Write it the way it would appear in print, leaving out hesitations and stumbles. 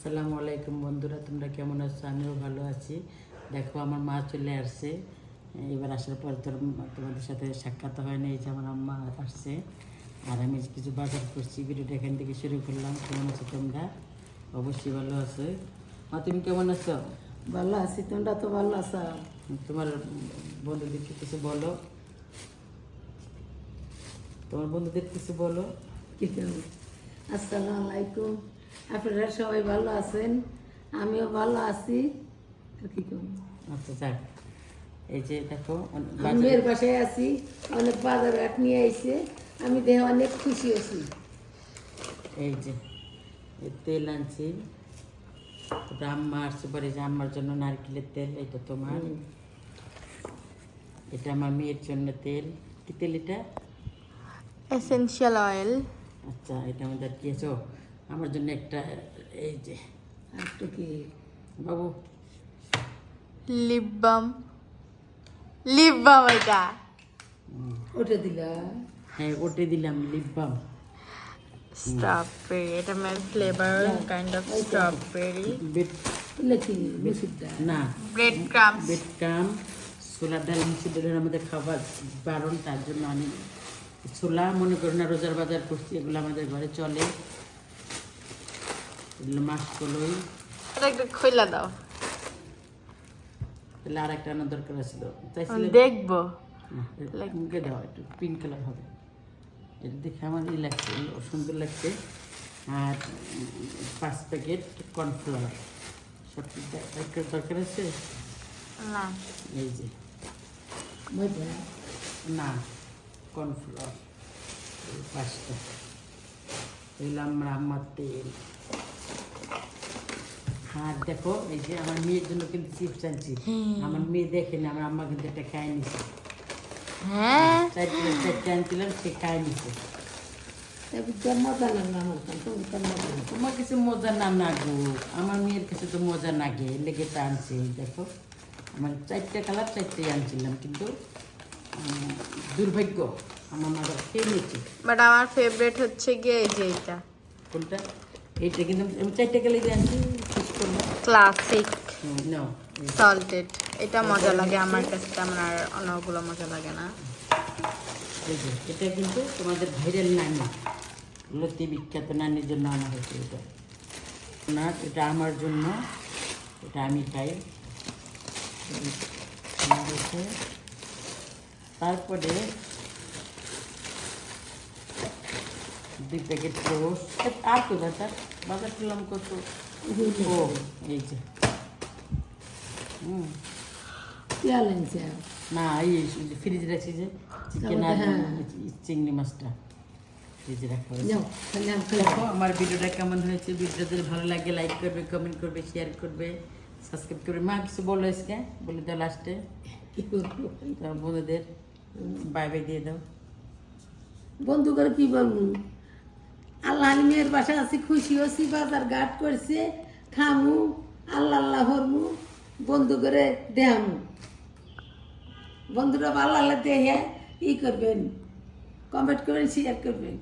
আসসালামু আলাইকুম বন্ধুরা, তোমরা কেমন আছো? আমিও ভালো আছি। দেখো আমার মা চলে আসছে। এবার আসার পর তোমাদের সাথে সাক্ষাৎ হয়নি। এই যে আমার আম্মা আসছে আর আমি কিছু বাজার করছি। ভিডিওটা এখান থেকে শুরু করলাম। কেমন আছো তোমরা? অবশ্যই ভালো আছো। মা তুমি কেমন আছো? ভালো আছি, তোমরা তো ভালো আছো? তোমার বন্ধুদেরকে কিছু বলো। তোমার বন্ধুদের কিছু বলো। আসসালামু আলাইকুম, আপনারা সবাই ভালো আছেন? আমিও ভালো আছি। আর কি করব? আচ্ছা যাক, এই যে দেখো আমি মেয়ের বাসায় আছি, অনেক বাজার হাট নিয়ে আইছে, আমি দেখে অনেক খুশি আছি। এই যে তেল আনছি, তারপরে আম্মা আসছে পরে যে আম্মার জন্য নারকেলের তেল, এটা তোমার, এটা আমার মেয়ের জন্য তেল। কি তেল এটা? Essential oil. আচ্ছা, এটা আমাদের দিয়েছ আমার জন্য একটা। এই যে একটু কি বাবু লিপ বাম, লিপ বাম এটা ওটা দিলা? হ্যাঁ ওটে দিলাম লিপ বাম। স্ট্রবেরি, এটা মেল ফ্লেভার কাইন্ড অফ স্ট্রবেরি। বেড এগুলো কি মুসুরটা? না, ব্রেড ক্রামস। বেড কাম ছোলার ডাল, মিষ্টি ডালের আমাদের খাবার বারণ, তার জন্য আমি ছোলা মনে করি না, রোজার বাজার করছি, এগুলো আমাদের ঘরে চলে। এগুলো মাস কলই। এটা একটু খইলা দাও, তাহলে আর একটা আনার দরকার ছিল, আমি চাইছিলে দেখবো। মুখে দেওয়া একটু পিঙ্ক কালার হবে। এটা দেখে আমার ই লাগছে, সুন্দর লাগছে। আর 5 প্যাকেট কর্নফ্লাওয়ার, সব একটা দরকার আছে। না, এই যে মজা না, কর্নফ্লাওয়ার 5টা। এগুলো আমার আম্মার তেল। আর দেখো এই যে আমার মেয়ের জন্য কিন্তু চিপস আনছি। আমার মেয়ে দেখেনি, আমার আম্মা কিন্তু একটা খায় নিছে। হ্যাঁ 4 প্লেট 4টা আনছিলাম, সে খায় নিছে। মজা লাগলো আমার কাছে, তোমার মজা লাগলো। তোমার কিছু মজা না না গো, আমার মেয়ের কাছে তো মজা নাগে, লেগে তা আনছে। দেখো আমার 4টা কালার 4টাই আনছিলাম, কিন্তু দুর্ভাগ্য আমার মা খেয়ে নিয়েছে। বাট আমার ফেভারিট হচ্ছে গিয়ে এই যে এটা কোনটা? এইটা কিন্তু আমি 4টা কালারই আনছি, শেষ করবো। ক্লাসিক নাও সল্টেড। এটা মজা লাগে আমার কাছে, তেমন আর অন্যগুলো মজা লাগে না। এই যে এটা কিন্তু তোমাদের ভাইরাল নানি, লতি বিখ্যাত নানির জন্য আনা হয়েছে। এটা না, এটা আমার জন্য, এটা আমি খাই। তারপরে 2 প্যাকেট টোস্ট। আর কোথায় তার বাজার করলাম কত? ও এই যে পেঁয়াজ আনছে। না, এই ফ্রিজে রাখছি যে চিকেন আর হ্যাঁ। চিংড়ি মাছটা ফ্রিজে রাখা হয়েছে। যাও তাহলে আমি দেখো আমার ভিডিওটা কেমন হয়েছে। ভিডিওটা যদি ভালো লাগে লাইক করবে, কমেন্ট করবে, শেয়ার করবে, সাবস্ক্রাইব করবে। মা কিছু বলো আজকে, বলে দাও লাস্টে কি করবো? তোমার বন্ধুদের বাই বাই দিয়ে দাও। বন্ধু করে কি বলবো, আল্লাহ মেয়ের বাসা আছি, খুশি হচ্ছি, বাজার ঘাট করছে, খামু, আল্লাহ আল্লাহ হরমু, বন্ধু করে দেহামু। বন্ধুরা ভালো আল্লাহ দেখে ই করবেন, কমেন্ট করবেন, শেয়ার করবেন।